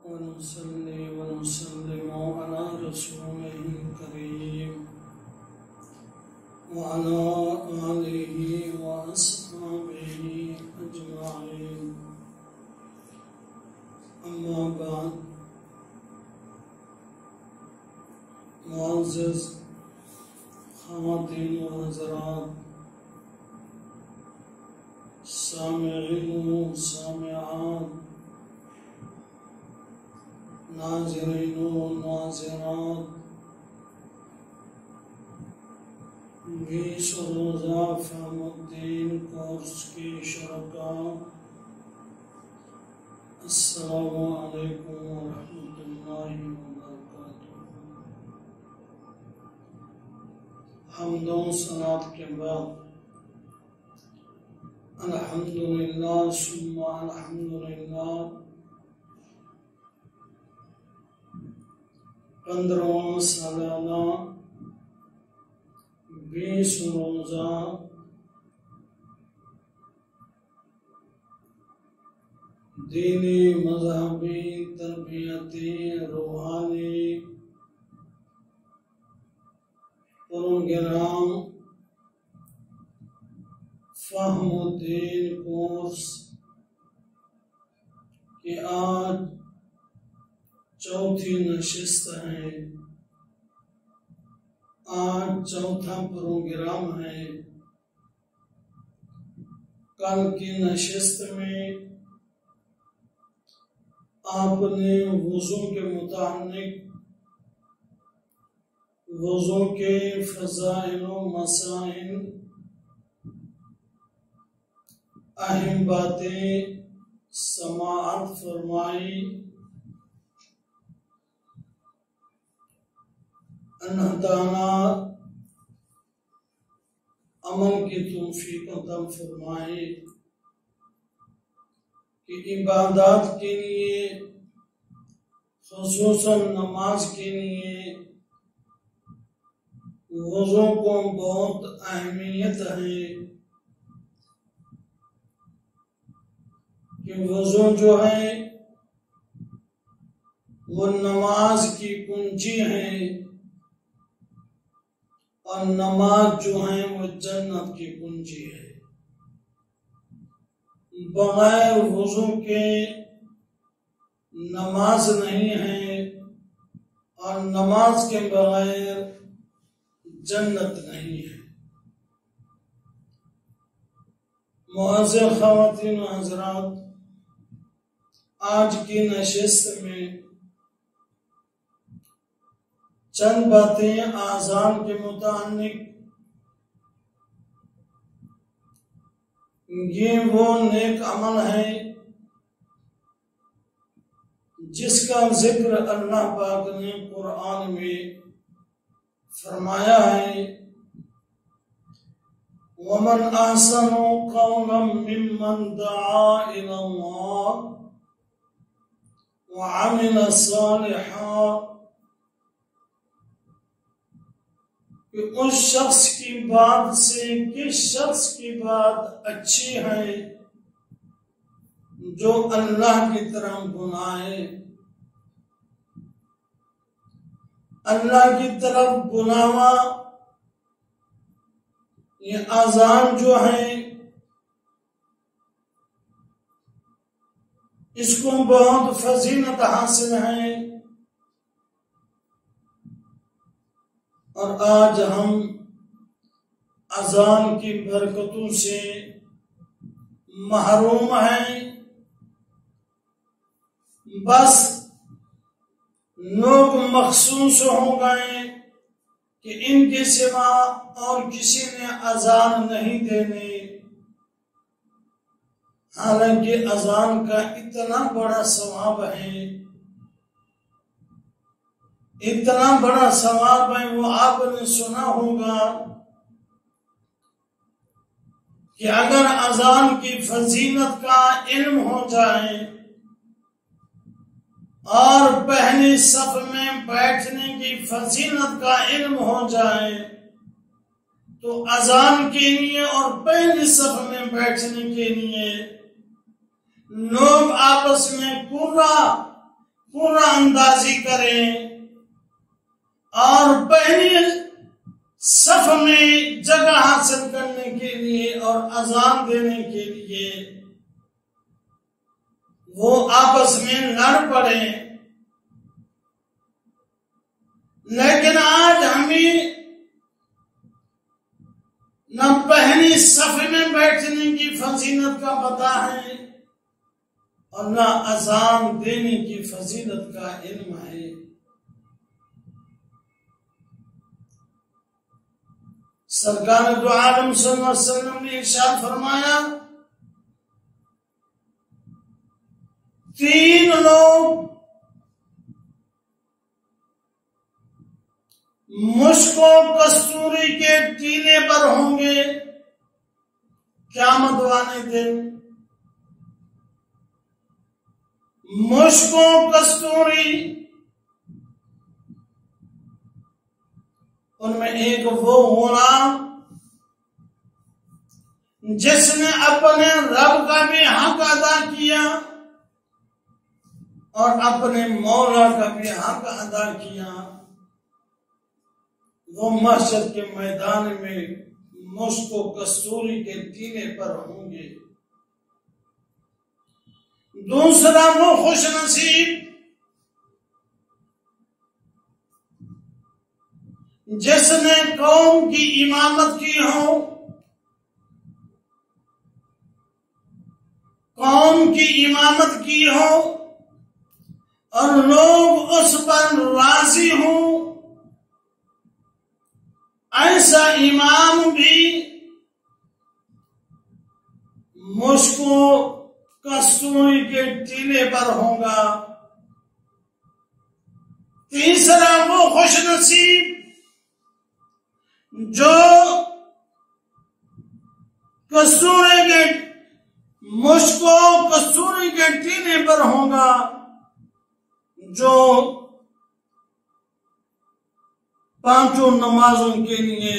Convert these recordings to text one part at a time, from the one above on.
ونصلي ونسلم على رسوله الكريم وعلى آله وأصحابه أجمعين. أما بعد، معزز خواتین و حضرات، سامعین و سامعات، ناظرین و ناظرات، 20 روزہ فہم الدین کورس کی شرکا، السلام علیکم ورحمۃ اللہ وبرکاتہ۔ حمد و ثناء کے بعد الحمدللہ ثم الحمدللہ 15واں سالانہ 20 روزہ دینی مذہبی تربیتی روحانی پروگرام فہم الدین کورس کی آج چوتھی نشست ہے، آج چوتھا پروگرام ہے۔ کل کی نشست میں آپ نے وضو کے متعلق وضو کے فضائل و مسائل، اہم باتیں سماعت فرمائی۔ اللہ تعالیٰ عمل کی توفیق عطا فرمائے کہ عبادات کے لیے، خصوصاً نماز کے لیے وضو کو بہت اہمیت ہے کہ وضو جو ہے وہ نماز کی کنجی ہے، اور نماز جو ہے وہ جنت کی کنجی ہے۔ بغیر وضو کے نماز نہیں ہے، اور نماز کے بغیر جنت نہیں ہے۔ معزز خواتین و حضرات، آج کی نشست میں چند باتیں آذان کے متعلق، یہ وہ نیک عمل ہے جس کا ذکر اللہ پاک نے قرآن میں فرمایا ہے، وَمَنْ أَحْسَنُ قَوْلًا مِّمَّنْ دَعَا إِلَى اللَّهِ وَعَمِلَ صَالِحًا، کہ اس شخص کی بات سے کس شخص کی بات اچھی ہے جو اللہ کی طرف بلائے، اللہ کی طرف بلاوا۔ یہ اذان جو ہے اس کو بہت فضیلت حاصل ہے، اور آج ہم اذان کی برکتوں سے محروم ہیں۔ بس لوگ مخصوص ہو گئے کہ ان کے سوا اور کسی نے اذان نہیں دینے، حالانکہ اذان کا اتنا بڑا ثواب ہے، اتنا بڑا ثواب ہے۔ وہ آپ نے سنا ہوگا کہ اگر اذان کی فضیلت کا علم ہو جائے اور پہلی صف میں بیٹھنے کی فضیلت کا علم ہو جائے تو اذان کے لیے اور پہلی صف میں بیٹھنے کے لیے لوگ آپس میں پورا اندازی کریں اور پہلی صف میں جگہ حاصل کرنے کے لیے اور اذان دینے کے لیے وہ آپس میں لڑ پڑے. لیکن آج ہمیں نہ پہلی صف میں بیٹھنے کی فضیلت کا پتہ ہے اور نہ اذان دینے کی فضیلت کا علم ہے. سرکار دو عالم صلی اللہ علیہ وسلم نے ارشاد فرمایا 3 لوگ مشک و کستوری کے ٹیلے پر ہوں گے قیامت والے دن. مشک و کستوری، ان میں ایک وہ غلام جس نے اپنے رب کا بھی حق ادا کیا اور اپنے مولا کا بھی حق ادا کیا، وہ محشر کے میدان میں مشک و کستوری کے ٹیلے پر ہوں گے. دوسرا وہ خوش نصیب جس نے قوم کی امامت کی ہو، قوم کی امامت کی ہو اور لوگ اس پر راضی ہوں. ایسا امام بھی مشک و کستوری کے ٹیلے پر ہوگا. تیسرا وہ خوش نصیب جو کستوری کے مشک و کستوری کے ٹیلے پر ہوگا، جو 5 نمازوں کے لیے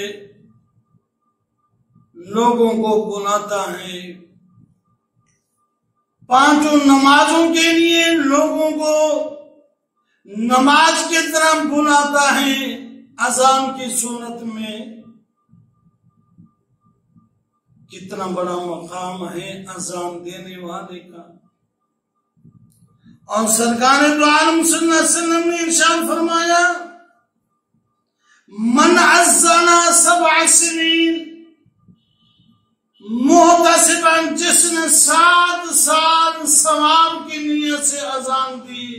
لوگوں کو بلاتا ہے، 5 نمازوں کے لیے لوگوں کو نماز کی طرف بلاتا ہے. اذان کی صورت میں کتنا بڑا مقام ہے اذان دینے والے کا. اور سرکار دو عالم صلی اللہ علیہ وسلم نے ارشاد فرمایا من اذن 7 سنین محتسبا، جس نے 7 سال ثواب کی نیت سے اذان دی،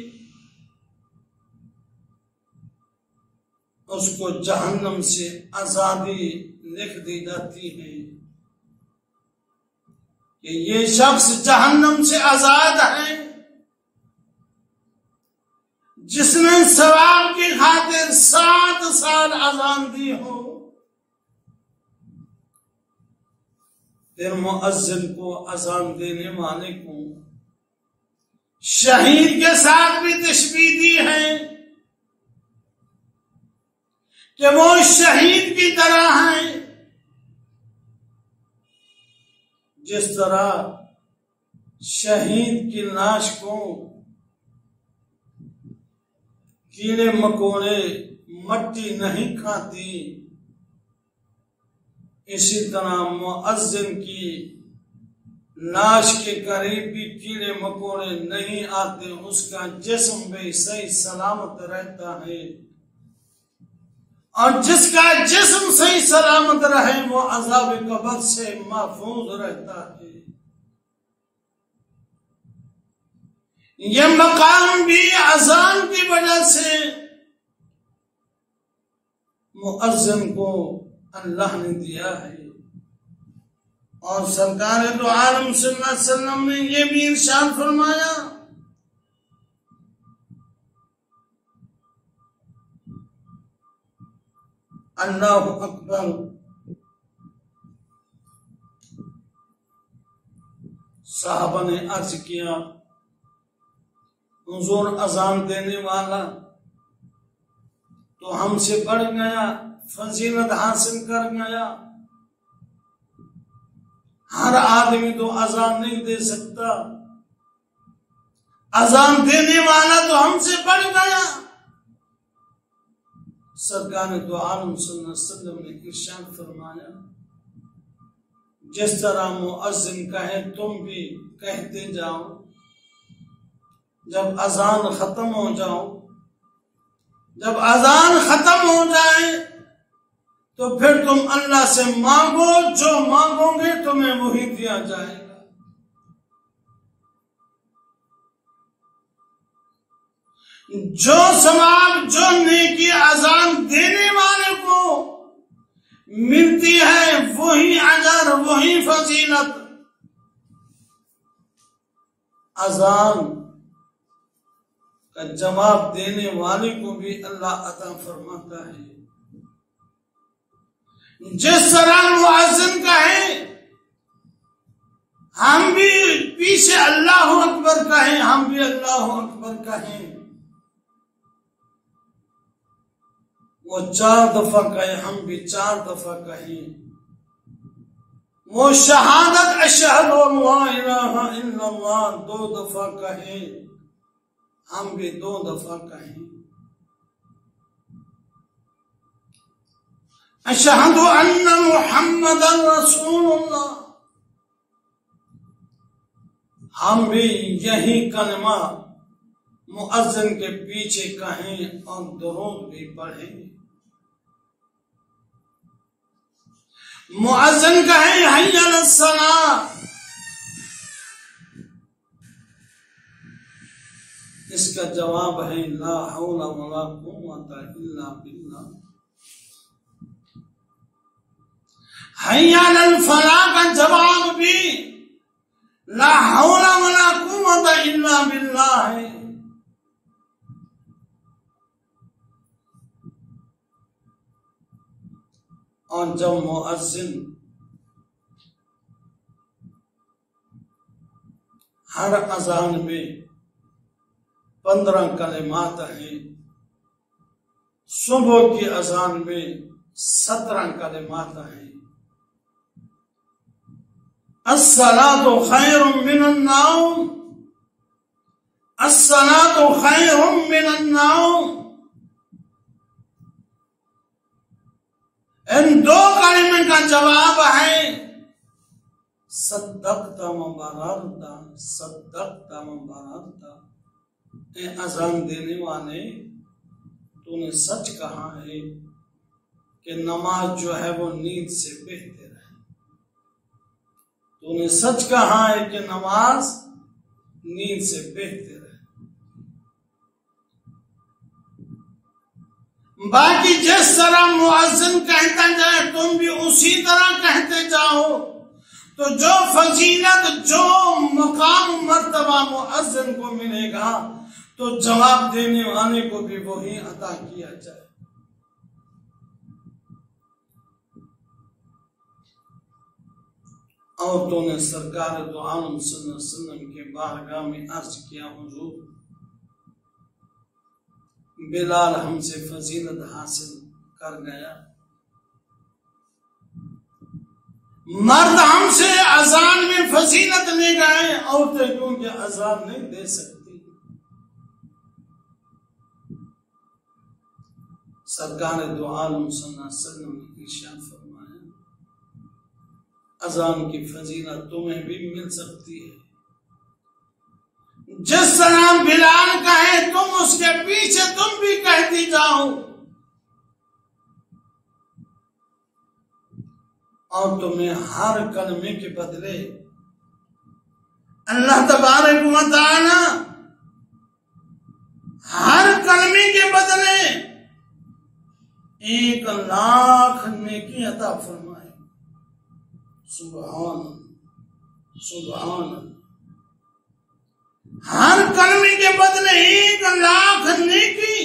اس کو جہنم سے آزادی لکھ دی جاتی ہے کہ یہ شخص جہنم سے آزاد ہے جس نے ثواب کی خاطر 7 سال اذان دی ہو. پھر مؤذن کو اذان دینے والے کو شہید کے ساتھ بھی تشبیہ دی ہے کہ وہ شہید کی طرح ہیں. جس طرح شہید کی لاش کو کیڑے مکوڑے مٹی نہیں کھاتی، اسی طرح مؤذن کی لاش کے قریب بھی کیڑے مکوڑے نہیں آتے، اس کا جسم بھی صحیح سلامت رہتا ہے. اور جس کا جسم صحیح سلامت رہے وہ عذاب قبر سے محفوظ رہتا ہے. یہ مقام بھی اذان کی وجہ سے مؤذن کو اللہ نے دیا ہے. اور سرکار دو عالم صلی اللہ علیہ وسلم نے یہ بھی ارشاد فرمایا اللہ اکبر. صحابہ نے عرض کیا حضور اذان دینے والا تو ہم سے بڑھ گیا، فضیلت حاصل کر گیا، ہر آدمی تو اذان نہیں دے سکتا، اذان دینے والا تو ہم سے بڑھ سرکار دو عالم صلی اللہ علیہ وسلم نے ارشاد فرمایا جس طرح مؤذن کہے تم بھی کہتے جاؤ، جب اذان ختم ہو جائے تو پھر تم اللہ سے مانگو، جو مانگو گے تمہیں وہی دیا جائے گا۔ جو ثواب، جو نیکی اذان دینے والے کو ملتی ہے وہی اجر، وہی فضیلت اذان کا جواب دینے والے کو بھی اللہ عطا فرماتا ہے۔ جس طرح مؤذن کہے ہم بھی پیچھے اللہ اکبر کہیں، ہم بھی اللہ اکبر کہیں، وہ 4 دفعہ کہیں ہم بھی 4 دفعہ کہیں، وہ شہادت اشہد ان لا الہ الا اللہ 2 دفعہ کہیں، ہم بھی 2 دفعہ کہیں، اشہد ان محمد رسول اللہ، ہم بھی یہی کلمہ مؤذن کے پیچھے کہیں اور درود بھی پڑھیں۔ مؤذن کہیں حی علی الصلاۃ، اس کا جواب ہے لا حول ولا قوت الا باللہ۔ حی علی الفلاح کا جواب بھی لا حول ولا قوت الا باللہ ہے۔ اور جب مؤذن ہر اذان میں 15 کلمات ہیں، صبح کی اذان میں 17 کلمات ہیں، الصلاۃ خیر من النوم، الصلاۃ خیر من النوم، ان 2 کلمے کا جواب ہے صدقت و بررت، صدقت و بررت، اے اذان دینے والے تو نے سچ کہا ہے کہ نماز جو ہے وہ نیند سے بہتر ہے، تو نے سچ کہا ہے کہ نماز نیند سے بہتر ہے۔ باقی جس طرح مؤذن کہتا جائے تم بھی اسی طرح کہتے جاؤ، تو جو فضیلت، جو مقام مرتبہ مؤذن کو ملے گا تو جواب دینے والے کو بھی وہی عطا کیا جائے۔ عورتوں نے سرکار دو عالم صلی اللہ علیہ وسلم کے بارگاہ میں عرض کیا حضور بلال ہم سے فضیلت حاصل کر گیا، مرد ہم سے اذان میں فضیلت لے گئے، عورتیں کیونکہ اذان نہیں دے سکتی۔ سرکار دو عالم صلی اللہ علیہ وسلم نے ارشاد فرمایا اذان کی فضیلت تمہیں بھی مل سکتی ہے، جس طرح بلال کہے تم اس کے پیچھے تم بھی کہتی جاؤ، اور تمہیں ہر کلمے کے بدلے اللہ تبارک و تعالی ہر کلمے کے بدلے 1,00,000 نیکی عطا فرمائے۔ سبحان سبحان، ہر کلمے کے بدلے 1,00,000 نیکی،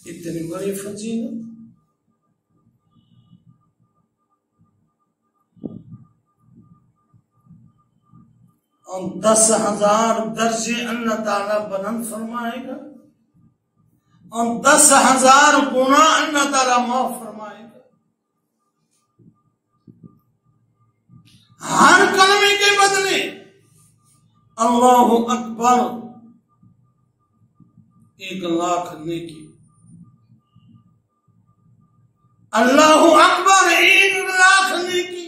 اتنی بڑی فضیلت۔ اور 10,000 درجے اللہ تعالیٰ بلند فرمائے گا، اور 10,000 گناہ اللہ تعالیٰ معاف فرمائے گا۔ ہر کلمے کے بدلے اللہ اکبر 1,00,000 نیکی. اللہ اکبر 1,00,000 نیکی.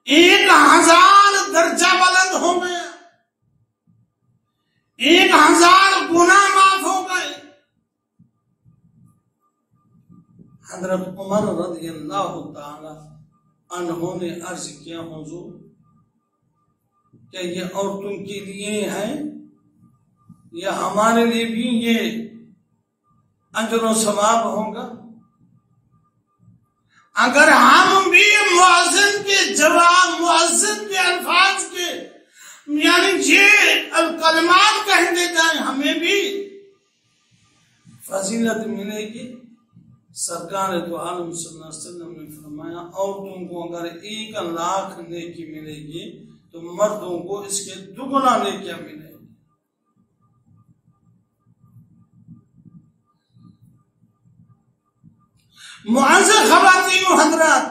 1,000 درجہ بلند ہو گیا. 1,000 گناہ معاف ہو گئے. حضرت عمر رضی اللہ تعالی عنہ نے عرض کیا حضور کہ یہ عورتوں کے لیے ہے یا ہمارے لیے بھی یہ اجر و ثواب ہوگا؟ اگر ہم بھی مؤذن کے جواب، مؤذن کے الفاظ کے یعنی یہ الکلمات کہتے جائیں ہمیں بھی فضیلت ملے گی. سرکار تو عالم صلی اللہ علیہ وسلم نے فرمایا عورتوں کو اگر 1,00,000 نیکی ملے گی تو مردوں کو اس کے دگنا نیکیاں ملے گی. معزز خواتین و حضرات،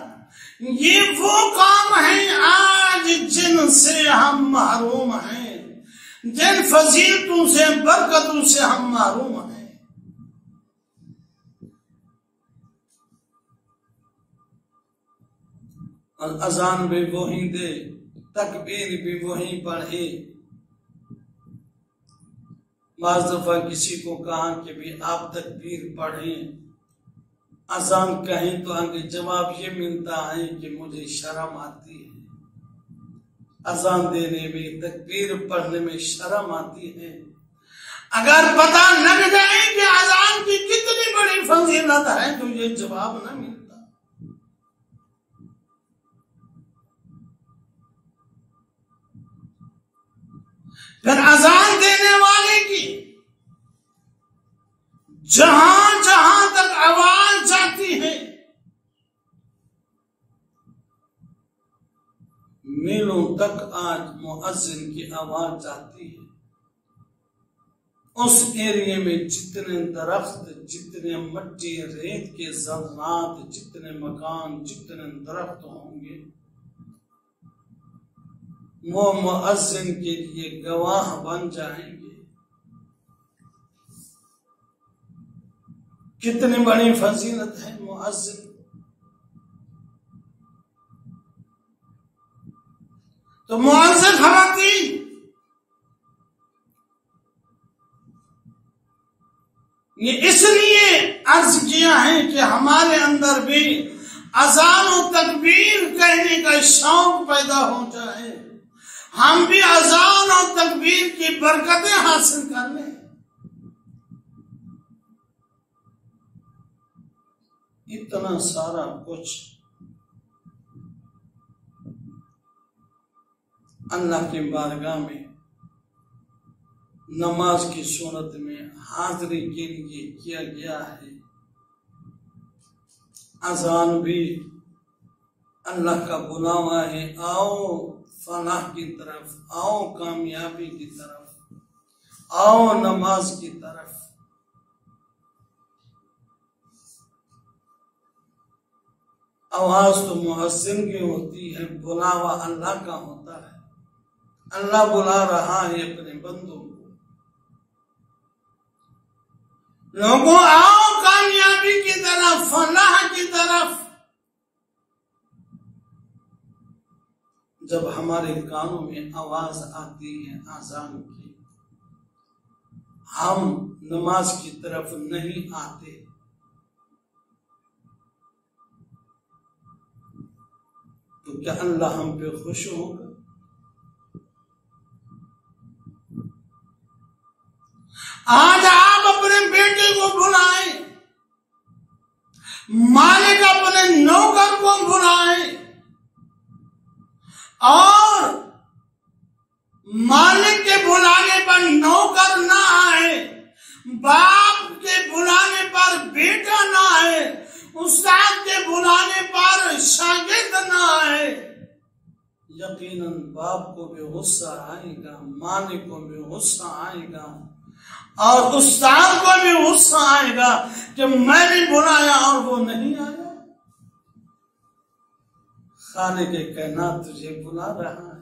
یہ وہ کام ہیں آج جن سے ہم محروم ہیں، جن فضیلتوں سے، برکتوں سے ہم محروم ہیں. اذان بھی وہی دے، تکبیر بھی وہی پڑھے. بعض دفعہ کسی کو کہا کہ بھی آپ تکبیر پڑھیں، اذان کہیں تو آگے جواب یہ ملتا ہے کہ مجھے شرم آتی ہے. اذان دینے میں، تکبیر پڑھنے میں شرم آتی ہے. اگر پتہ لگ جائے کہ اذان کی کتنی بڑی فضیلت ہے تو یہ جواب نہ ملتا. پھر اذان دینے والے کی جہاں جہاں تک آواز جاتی ہے، میلوں تک آج مؤذن کی آواز جاتی ہے. اس ایریے میں جتنے درخت، جتنے مٹی ریت کے ذرات، جتنے مکان، جتنے درخت ہوں گے وہ مؤذن کے لیے گواہ بن جائیں گے. کتنی بڑی فضیلت ہے مؤذن. تو مؤذن خواتین یہ اس لیے عرض کیا ہے کہ ہمارے اندر بھی اذان و تکبیر کہنے کا شوق پیدا ہو جائے، ہم بھی اذان اور تکبیر کی برکتیں حاصل کر لیں. اتنا سارا کچھ اللہ کی بارگاہ میں نماز کی صورت میں حاضری کے لیے کیا گیا ہے. اذان بھی اللہ کا بلاوا ہے، آؤ فلاح کی طرف، آؤ کامیابی کی طرف، آؤ نماز کی طرف. آواز تو مؤذن کی ہوتی ہے، بلاوا اللہ کا ہوتا ہے. اللہ بلا رہا ہے اپنے بندوں کو. لوگوں آؤ کامیابی کی طرف، فلاح کی طرف. جب ہمارے کانوں میں آواز آتی ہے اذان کی، ہم نماز کی طرف نہیں آتے، تو کیا اللہ ہم پہ خوش ہوگا؟ آج آپ اپنے بیٹے کو بلائیں، مالک اپنے نوکر کو بلائیں، اور مالک کے بلانے پر نوکر نہ آئے، باپ کے بلانے پر بیٹا نہ آئے، استاد کے بلانے پر شاگرد نہ آئے، یقیناً باپ کو بھی غصہ آئے گا، مالک کو بھی غصہ آئے گا، اور استاد کو بھی غصہ آئے گا کہ میں نے بلایا اور وہ نہیں آیا. خالق کائنات تجھے بلا رہا ہے.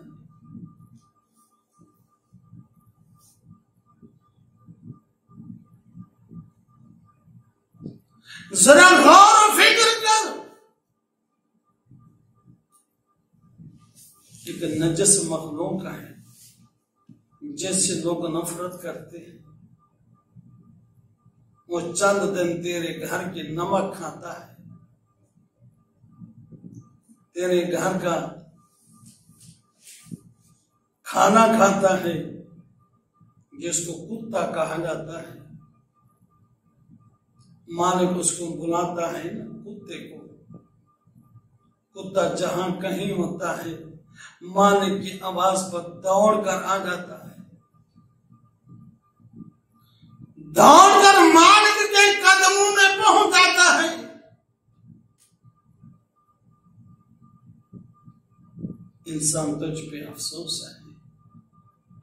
ذرا غور و فکر کر، ایک نجس مخلوق ہے جس سے لوگ نفرت کرتے ہیں، وہ چند دن تیرے گھر کے نمک کھاتا ہے، تیرے گھر کا کھانا کھاتا ہے جس کو کتا کہا جاتا ہے، مالک اس کو بلاتا ہے نا کتے کو، کتا جہاں کہیں ہوتا ہے مالک کی آواز پر دوڑ کر آ جاتا ہے، دوڑ کر مالک کے قدموں میں پہنچ جاتا ہے۔ انسان تجھ پہ افسوس ہے،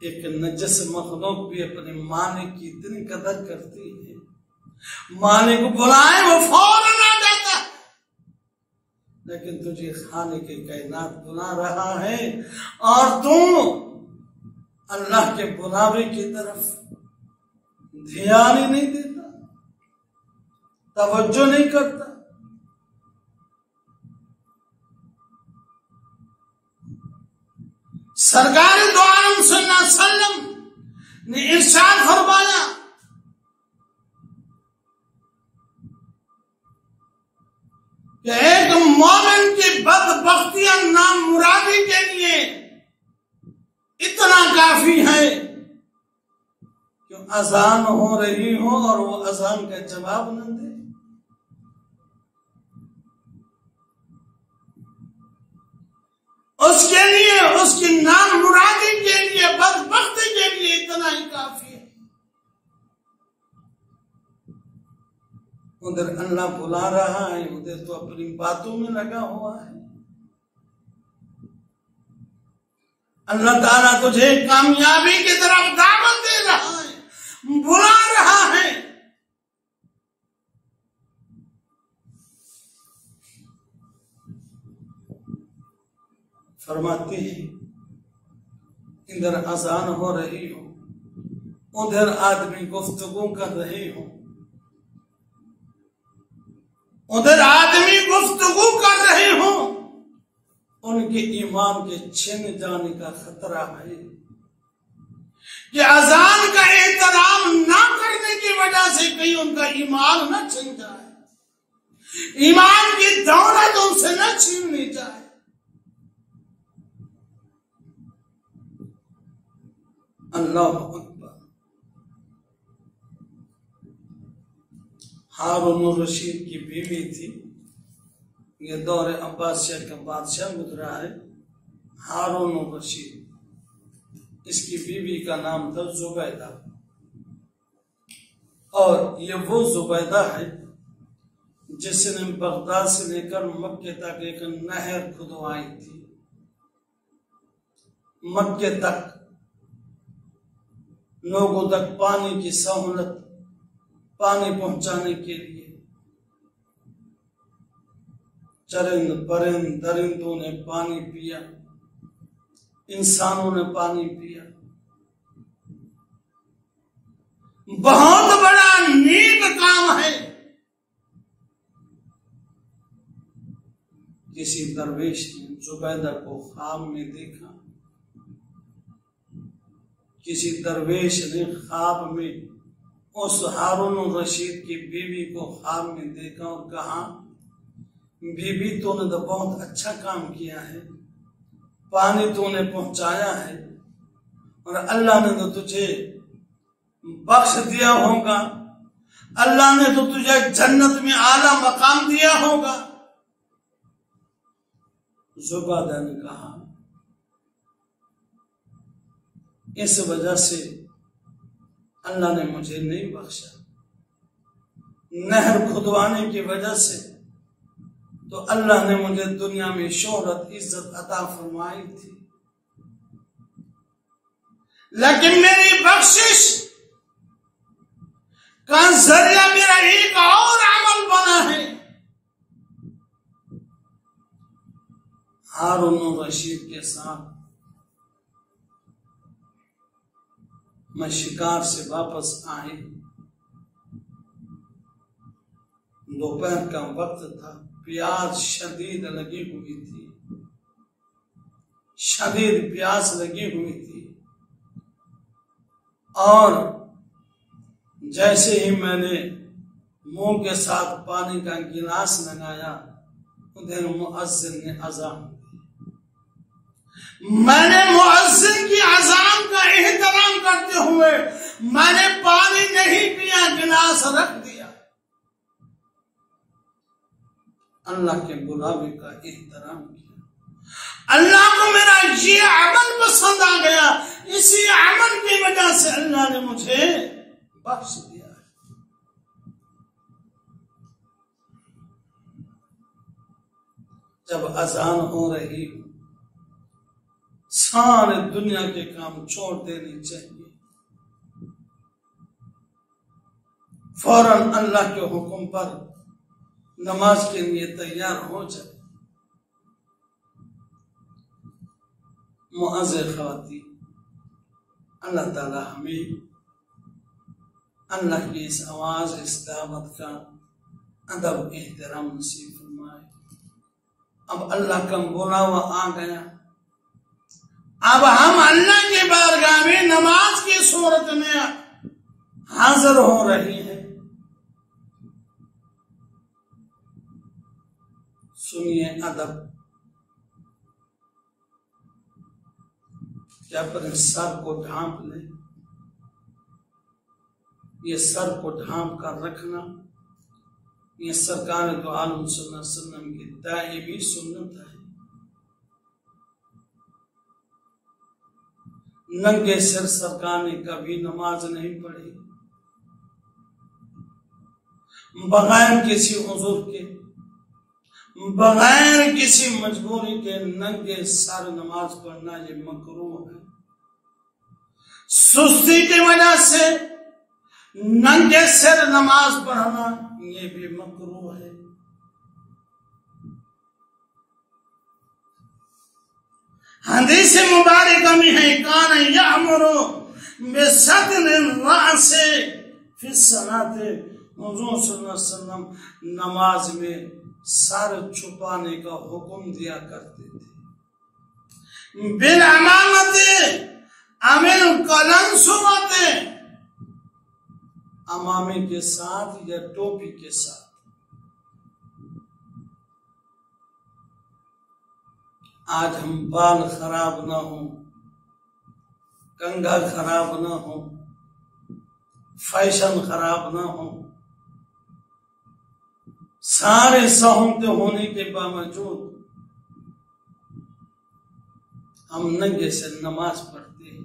ایک نجس مخلوق بھی اپنے مالک کی اتنی قدر کرتی ہے، مالک کو بلائے وہ فوراً آ جاتا ہے، لیکن تجھے خالق کے کائنات بلا رہا ہے اور تم اللہ کے بلاوے کی طرف دھیان ہی نہیں دیتا، توجہ نہیں کرتا۔ سرکار دو عالم صلی اللہ علیہ وسلم نے ارشاد فرمایا کہ ایک مومن کی بدبختیاں نام مرادی کے لیے اتنا کافی ہے کہ اذان ہو رہی ہو اور وہ اذان کا جواب نہ دے، اس کے لیے، اس کی نام مرادی کے لیے، بدبختی کے لیے اتنا ہی کافی ہے۔ ادھر اللہ بلا رہا ہے، ادھر تو اپنی باتوں میں لگا ہوا ہے۔ اللہ تعالیٰ تجھے کامیابی کی طرف دعوت دے رہا ہے، بلا رہا ہے۔ فرماتے ہیں ادھر اذان ہو رہی ہو، ادھر آدمی گفتگو کر رہے ہو، ادھر آدمی گفتگو کر رہے ہو، ان کے ایمان کے چھن جانے کا خطرہ ہے کہ اذان کا احترام نہ کرنے کی وجہ سے کہیں ان کا ایمان نہ چھن جائے، ایمان کی دولت ان سے نہ چھین لی جائے۔ اللہ اکبر۔ ہارون الرشید کی بیوی تھی، یہ دور عباسیہ کا بادشاہ گزرا ہے، ہارون الرشید، اس کی بیوی کا نام تھا زبیدہ، اور یہ وہ زبیدہ ہے جس نے بغداد سے لے کر مکے تک ایک نہر کھدوائی تھی، مکے تک لوگوں تک پانی کی سہولت، پانی پہنچانے کے لیے چرند پرند درندوں نے پانی پیا، انسانوں نے پانی پیا۔ بہت بڑا نیک کام ہے۔ کسی درویش نے زبیدہ کو خواب میں دیکھا، کسی درویش نے خواب میں اس ہارون الرشید کی بیوی کو خواب میں دیکھا اور کہا، بی بی تو نے تو بہت اچھا کام کیا ہے، پانی تو نے پہنچایا ہے اور اللہ نے تو تجھے بخش دیا ہوگا، اللہ نے تو تجھے جنت میں اعلیٰ مقام دیا ہوگا۔ زبیدہ نے کہا اس وجہ سے اللہ نے مجھے نہیں بخشا، نہر کھدوانے کی وجہ سے تو اللہ نے مجھے دنیا میں شہرت عزت عطا فرمائی تھی، لیکن میری بخشش کا ذریعہ میرا ایک اور عمل بنا ہے۔ ہارون الرشید کے ساتھ میں شکار سے واپس آئے، دوپہر کا وقت تھا، پیاس شدید لگی ہوئی تھی، شدید پیاس لگی ہوئی تھی، اور جیسے ہی میں نے منہ کے ساتھ پانی کا گلاس لگایا ادھر مؤذن نے اذان دی۔ میں نے مؤذن کی اذان کا احترام کرتے ہوئے میں نے پانی نہیں پیا، گلاس رکھ دیا۔ اللہ کے بلاوے کا احترام کیا، اللہ کو میرا یہ عمل پسند آ گیا، اسی عمل کی وجہ سے اللہ نے مجھے بخش دیا۔ جب اذان ہو رہی سارے دنیا کے کام چھوڑ دینے چاہیے، فوراً اللہ کے حکم پر نماز کے لیے تیار ہو جائے۔ معزز خواتین، اللہ تعالی ہمیں اللہ کی اس آواز، اس دعوت کا ادب احترام نصیب فرمائے۔ اب اللہ کا بلاوا آ گیا، اب ہم اللہ کے بارگاہ میں نماز کی صورت میں حاضر ہو رہی ہیں۔ سنیے ادب، کیا اپنے سر کو ڈھانپ لیں، یہ سر کو ڈھانپ کر رکھنا یہ سرکار دو عالم صلی اللہ علیہ وسلم کی دائمی سنت ہے۔ ننگے سر سرکار نے کبھی نماز نہیں پڑھی، بغیر کسی عذر کے، بغیر کسی مجبوری کے ننگے سر نماز پڑھنا یہ مکروہ ہے۔ سستی کی وجہ سے ننگے سر نماز پڑھنا یہ بھی مکروہ ہے۔ حدیث مبارکہ میں ہے کان یأمر بستر الرأس فی الصلاۃ، حضور صلی اللہ علیہ وسلم نماز میں سر چھپانے کا حکم دیا کرتے تھے۔ بالعمامۃ ام القلنسوۃ، امامے کے ساتھ یا ٹوپی کے ساتھ۔ آج ہم بال خراب نہ ہوں، کنگھا خراب نہ ہو، فیشن خراب نہ ہو، سارے سہولتیں ہونے کے باوجود ہم ننگے سے نماز پڑھتے ہیں۔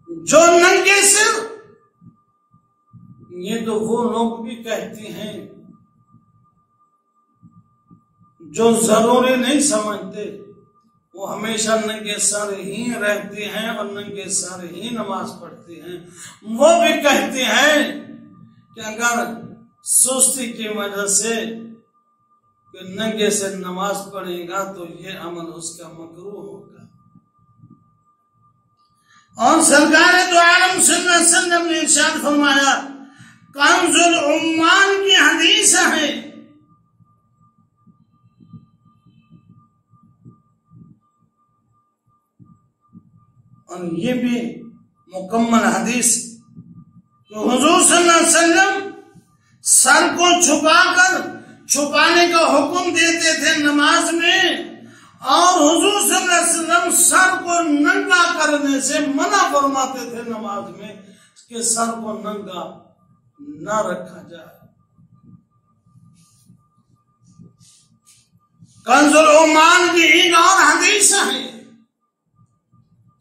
جو ننگے سر، یہ تو وہ لوگ بھی کہتے ہیں جو ضروری نہیں سمجھتے، وہ ہمیشہ ننگے سر ہی رہتے ہیں اور ننگے سر ہی نماز پڑھتے ہیں۔ وہ بھی کہتے ہیں کہ اگر سستی کی وجہ سے کہ ننگے سے نماز پڑھے گا تو یہ عمل اس کا مکروہ ہوگا۔ اور سرکار دو عالم صلی اللہ علیہ وسلم نے ارشاد فرمایا، کنز العمان کی حدیث ہے، اور یہ بھی مکمل حدیث تو حضور صلی اللہ علیہ وسلم سر کو چھپا کر چھپانے کا حکم دیتے تھے نماز میں، اور حضور صلی اللہ علیہ وسلم سر کو ننگا کرنے سے منع فرماتے تھے نماز میں کہ سر کو ننگا نہ رکھا جائے۔ کنز العمان کی ایک اور حدیث ہے،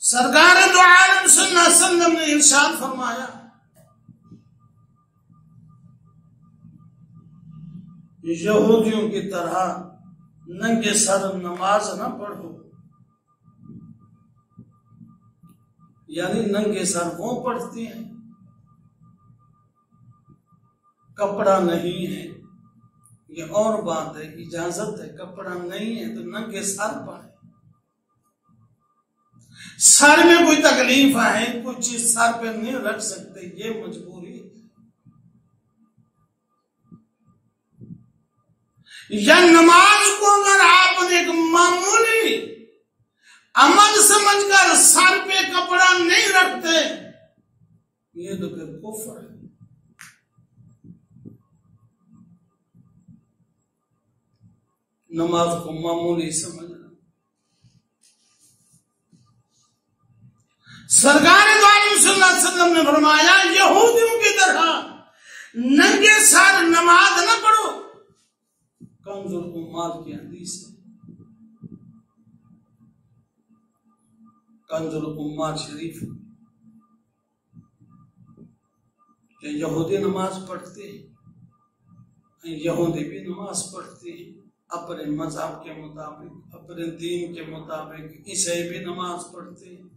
سرکار دو عالم صلی اللہ علیہ وسلم نے ارشاد فرمایا، یہودیوں کی طرح ننگے سر نماز نہ پڑھو۔ یعنی ننگے سر وہ پڑھتے ہیں، کپڑا نہیں ہے، یہ اور بات ہے، اجازت ہے، کپڑا نہیں ہے تو ننگے سر پڑھے۔ سر میں کوئی تکلیف ہے، کوئی چیز سر پہ نہیں رکھ سکتے، یہ مجبوری ہے۔ یا نماز کو اگر آپ نے ایک معمولی عمل سمجھ کر سر پہ کپڑا نہیں رکھتے، یہ تو پھر کفر ہے۔ نماز کو معمولی سمجھنا۔ سرکار دو عالم صلی اللہ علیہ وسلم نے فرمایا یہودیوں کی طرح ننگے سر نماز نہ پڑھو۔ کنز الامال کی حدیث ہے، کنز الامال شریف کہ یہودی نماز پڑھتے ہیں، یہودی بھی نماز پڑھتے ہیں اپنے مذہب کے مطابق، اپنے دین کے مطابق، عیسائی بھی نماز پڑھتے ہیں۔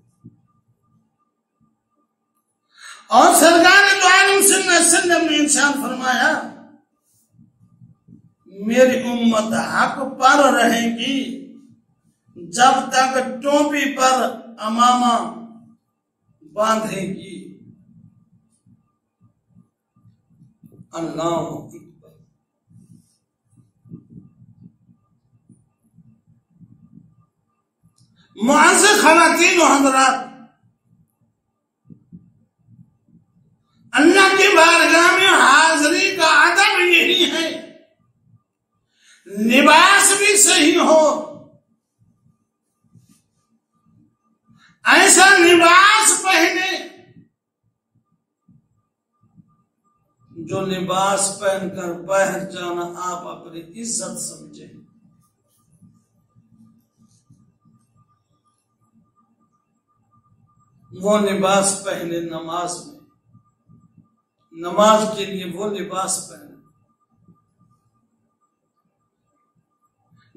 اور سرکار دو عالم صلی اللہ علیہ وسلم نے ارشاد فرمایا میری امت حق پر رہے گی جب تک ٹوپی پر امامہ باندھے گی۔ اللہ اکبر۔ معزز خواتین و حضرات، اللہ کی بارگاہ میں حاضری کا ادب یہی ہے، لباس بھی صحیح ہو، ایسا لباس پہنے جو لباس پہن کر باہر جانا آپ اپنی عزت سمجھیں۔ وہ لباس پہنے نماز میں، نماز کے لیے وہ لباس پہنے،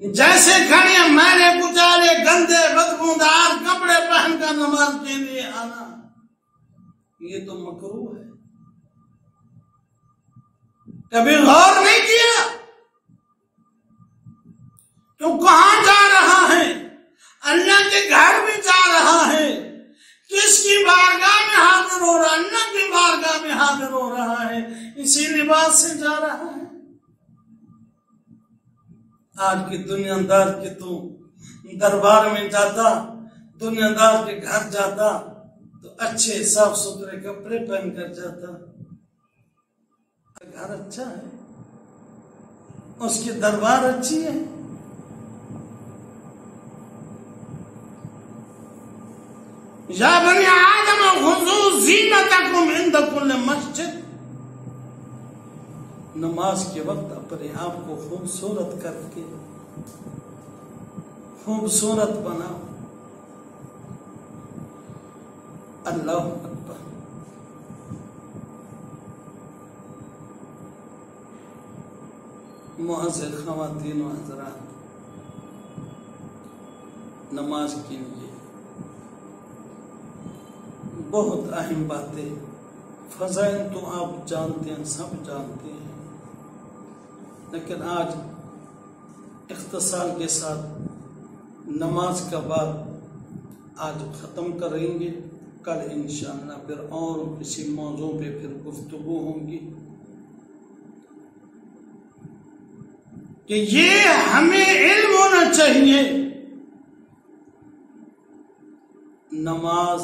جیسے کھڑے میلے کچالے گندے بدبودار کپڑے پہن کر نماز کے لیے آنا، یہ تو مکروہ ہے۔ کبھی غور نہیں کیا تو کہاں جا رہا ہے؟ اللہ کے گھر میں جا رہا ہے، کس کی بارگاہ میں حاضر ہو رہا ہے؟ اللہ کی بارگاہ میں حاضر ہو رہا ہے، اسی لباس سے جا رہا ہے۔ آج کی دنیا دار کے تو دربار میں جاتا، دنیا دار کے گھر جاتا تو اچھے صاف ستھرے کپڑے پہن کر جاتا، گھر اچھا ہے، اس کی دربار اچھی ہے۔ یا بنی آدم خذوا زینتکم عند کل مسجد، نماز کے وقت اپنے آپ کو خوبصورت کر کے خوبصورت بناؤ۔ اللہ اکبر۔ معزز خواتین و حضرات، نماز کے لیے بہت اہم باتیں، فضائل تو آپ جانتے ہیں، سب جانتے ہیں، لیکن آج اختصار کے ساتھ نماز کا باب آج ختم کریں گے، کل انشاءاللہ پھر اور کسی موضوع پہ پھر گفتگو ہوں گی کہ یہ ہمیں علم ہونا چاہیے نماز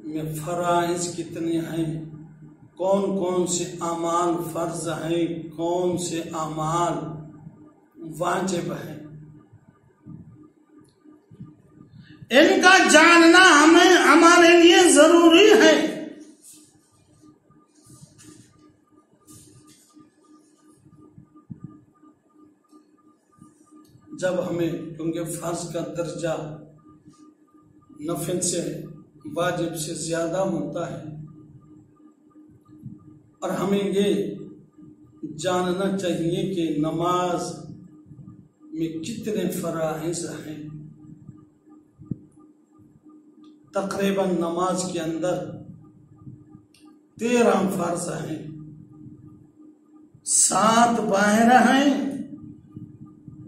میں فرائض کتنے ہیں، کون کون سے اعمال فرض ہیں، کون سے اعمال واجب ہیں، ان کا جاننا ہمارے لیے ضروری ہے۔ جب ہمیں، کیونکہ فرض کا درجہ نفل سے واجب سے زیادہ ہوتا ہے، اور ہمیں یہ جاننا چاہیے کہ نماز میں کتنے فرائض ہیں۔ تقریباً نماز کے اندر 13 فرض ہیں، 7 باہر ہیں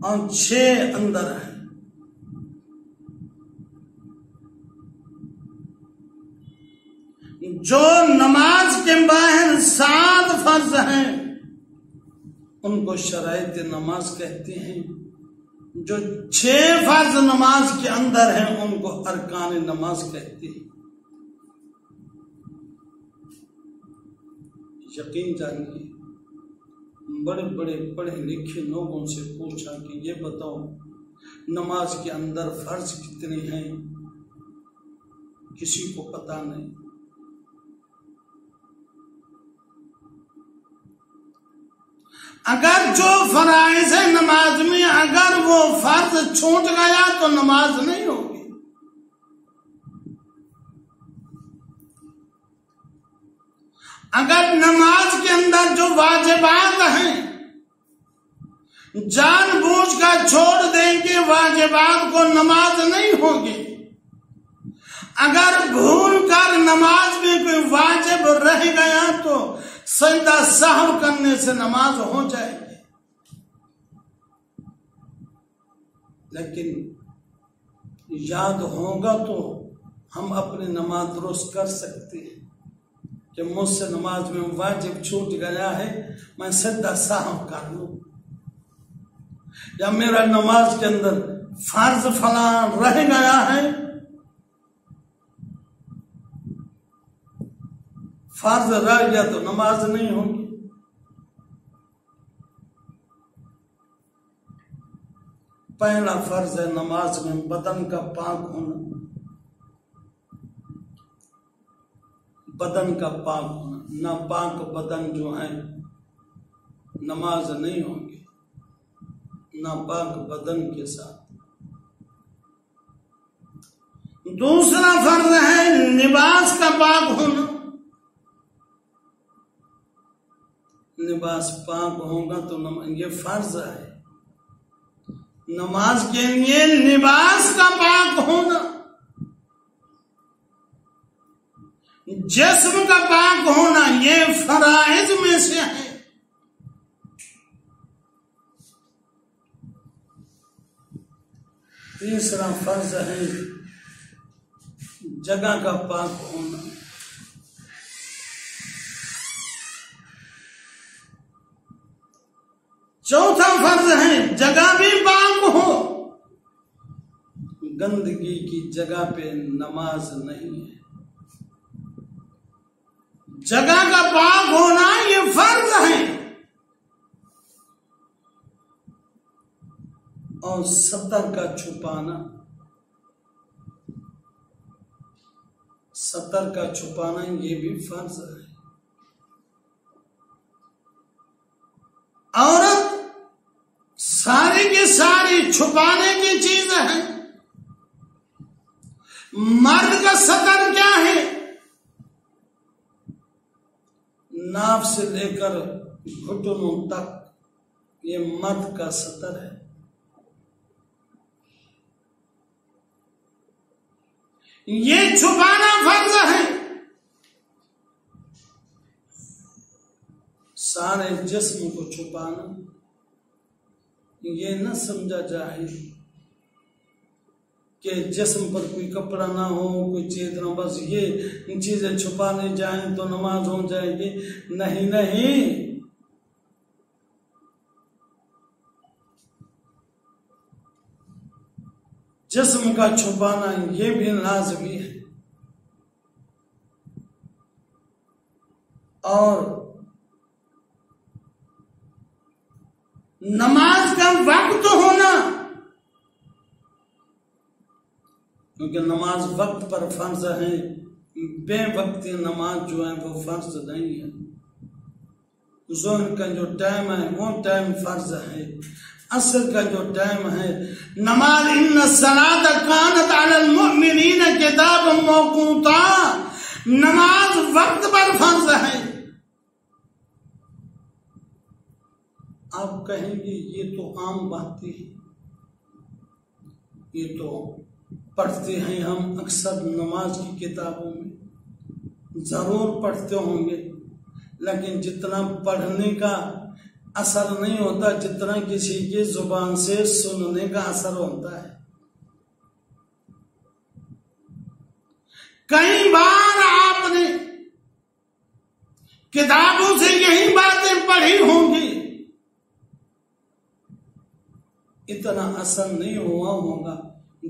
اور 6 اندر ہیں۔ جو نماز کے باہر 7 فرض ہیں ان کو شرائط نماز کہتے ہیں، جو 6 فرض نماز کے اندر ہیں ان کو ارکان نماز کہتے ہیں۔ یقین جانیے، بڑے بڑے پڑھے لکھے لوگوں سے پوچھا کہ یہ بتاؤ نماز کے اندر فرض کتنے ہیں؟ کسی کو پتا نہیں۔ اگر جو فرائض ہے نماز میں اگر وہ فرض چھوٹ گیا تو نماز نہیں ہوگی۔ اگر نماز کے اندر جو واجبات ہیں جان بوجھ کر چھوڑ دیں گے واجبات کو، نماز نہیں ہوگی۔ اگر بھول کر نماز میں کوئی واجب رہ گیا تو سجدہ سہو کرنے سے نماز ہو جائے گی، لیکن یاد ہوگا تو ہم اپنی نماز درست کر سکتے ہیں کہ مجھ سے نماز میں واجب چھوٹ گیا ہے، میں سجدہ سہو کر لوں، یا میرا نماز کے اندر فرض فلاں رہ گیا ہے، فرض رہ گیا تو نماز نہیں ہوگی۔ پہلا فرض ہے نماز میں بدن کا پاک ہونا، بدن کا پاک ہونا، ناپاک بدن جو ہے نماز نہیں ہوگی ناپاک بدن کے ساتھ۔ دوسرا فرض ہے لباس کا پاک ہونا، لباس پاک ہوگا تو یہ فرض ہے نماز کے لیے لباس کا پاک ہونا، جسم کا پاک ہونا، یہ فرائض میں سے ہے۔ تیسرا فرض ہے جگہ کا پاک ہونا، چوتھا فرض ہے جگہ بھی پاک ہو، گندگی کی جگہ پہ نماز نہیں ہے، جگہ کا پاک ہونا یہ فرض ہے۔ اور سطر کا چھپانا، سطر کا چھپانا یہ بھی فرض ہے۔ عورت ساری کی ساری چھپانے کی چیز ہے، مرد کا سطر کیا ہے؟ ناف سے لے کر گھٹنوں تک یہ مرد کا سطر ہے۔ یہ چھپانا فرض ہے۔ سارے جسم کو چھپانا، یہ نہ سمجھا جائے کہ جسم پر کوئی کپڑا نہ ہو، کوئی چیز نہ، بس یہ چیزیں چھپانے جائیں تو نماز ہو جائے گی۔ نہیں نہیں، جسم کا چھپانا یہ بھی لازمی ہے۔ اور نماز کا وقت ہونا، کیونکہ نماز وقت پر فرض ہے، بے وقتی نماز جو ہے وہ فرض نہیں ہے۔ ظہر کا جو ٹائم ہے وہ ٹائم فرض ہے، عصر کا جو ٹائم ہے نماز، ان الصلاۃ کانت علی المؤمنین کتابا موقوتا، نماز وقت پر فرض ہے۔ آپ کہیں گے یہ تو عام بات ہے، یہ تو پڑھتے ہیں ہم اکثر نماز کی کتابوں میں، ضرور پڑھتے ہوں گے، لیکن جتنا پڑھنے کا اثر نہیں ہوتا جتنا کسی کی زبان سے سننے کا اثر ہوتا ہے۔ کئی بار آپ نے کتابوں سے یہی باتیں پڑھی ہوں گی، اتنا اثر نہیں ہوا ہوگا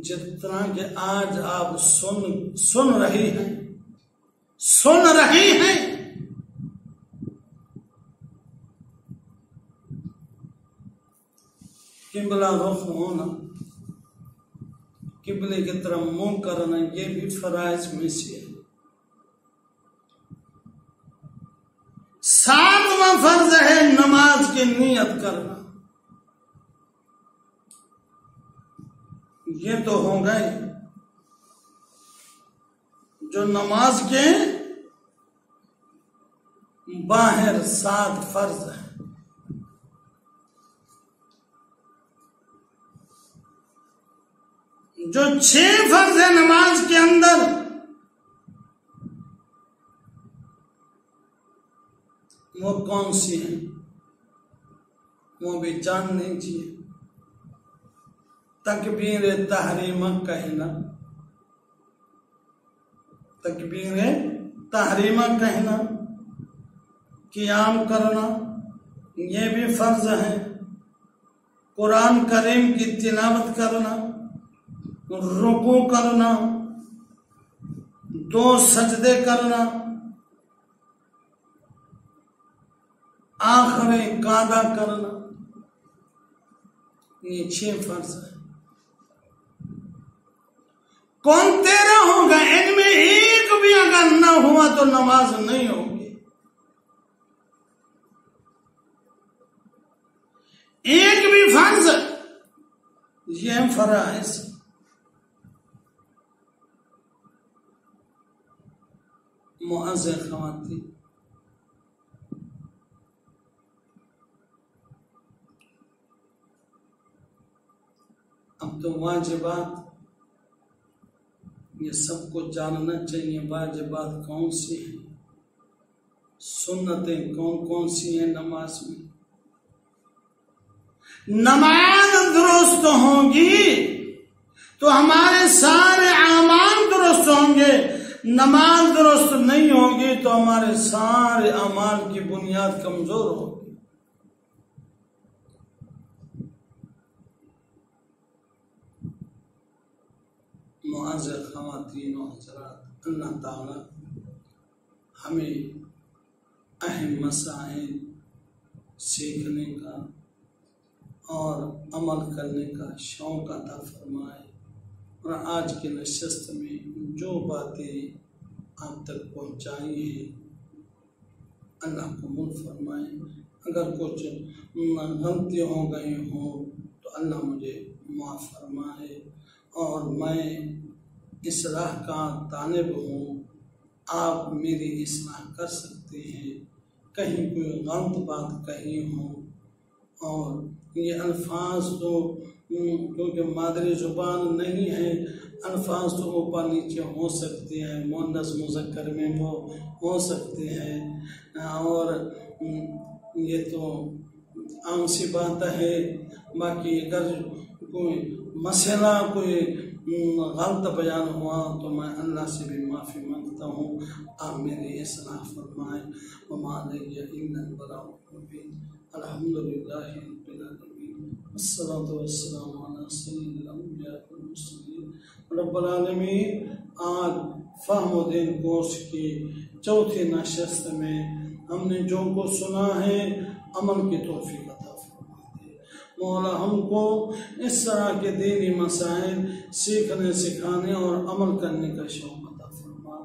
جتنا کہ آج آپ سن رہی ہیں۔ قبلہ رخ ہونا، قبلے کی طرف منہ کرنا، یہ بھی فرائض میں سے ہے۔ 7واں فرض ہے نماز کی نیت کرنا۔ یہ تو ہو گئے جو نماز کے باہر 7 فرض ہیں۔ جو 6 فرض ہے نماز کے اندر، وہ کون سی ہیں وہ بھی جاننی چاہیے۔ تکبیر تحریمہ کہنا، تکبیر تحریمہ کہنا، قیام کرنا، یہ بھی فرض ہے۔ قرآن کریم کی تلاوت کرنا، رکوع کرنا، 2 سجدے کرنا، آخری قعدہ کرنا، یہ 6 فرض ہے۔ کون 13 ہوگا؟ ان میں ایک بھی اگر نہ ہوا تو نماز نہیں ہوگی۔ ایک بھی فرض، یہ فرائض۔ معزز خواتین، اب تو واجبات یہ سب کو جاننا چاہیے۔ واجبات کون سی ہیں، سنتیں کون سی ہیں نماز میں۔ نماز درست ہوگی تو ہمارے سارے اعمال درست ہوں گے، نماز درست نہیں ہوگی تو ہمارے سارے اعمال کی بنیاد کمزور ہوگی۔ معزز خواتین و حضرات، اللہ تعالی ہمیں اہم مسائل سیکھنے کا اور عمل کرنے کا شوق عطا فرمائے، اور آج کی نشست میں جو باتیں آپ تک پہنچائی ہیں اللہ قبول فرمائے۔ اگر کچھ غلطی ہو گئی ہوں تو اللہ مجھے معاف فرمائے، اور میں اصلاح کا طالب ہوں، آپ میری اصلاح کر سکتے ہیں۔ کہیں کوئی غلط بات کہی ہوں، اور یہ الفاظ تو کیونکہ مادری زبان نہیں ہے، الفاظ تو اوپر نیچے ہو سکتے ہیں، مؤنث مذکر میں وہ ہو سکتے ہیں، اور یہ تو عام سی بات ہے۔ باقی اگر کوئی مسئلہ کوئی غلط بیان ہوا تو میں اللہ سے بھی معافی مانگتا ہوں، آپ میری اصلاح فرمائیں۔ وما علی الا البلاغ المبین۔ الحمدللہ رب العالمین، والصلاة والسلام علی سید الانبیاء والمرسلین۔ رب العالمین، آج فہم و دین کورس کی 4تھی نشست میں ہم نے جو کو سنا ہے عمل کی توفیق عطا فرما دے۔ مولا ہم کو اس طرح کے دینی مسائل سیکھنے، سکھانے اور عمل کرنے کا شوق عطا فرما۔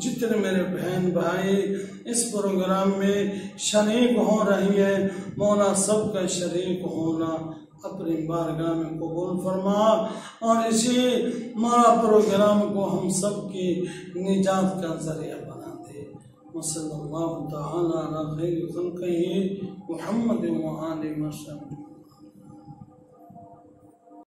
جتنے میرے بہن بھائی اس پروگرام میں شریک ہو رہی ہے، مولا سب کا شریک ہونا اپنی بارگاہ میں قبول فرما، اور اسی مولا پروگرام کو ہم سب کی نجات کا ذریعہ بنا دے۔ وصلی اللہ تعالی علی خیر خلقہ محمد و آلہ وسلم۔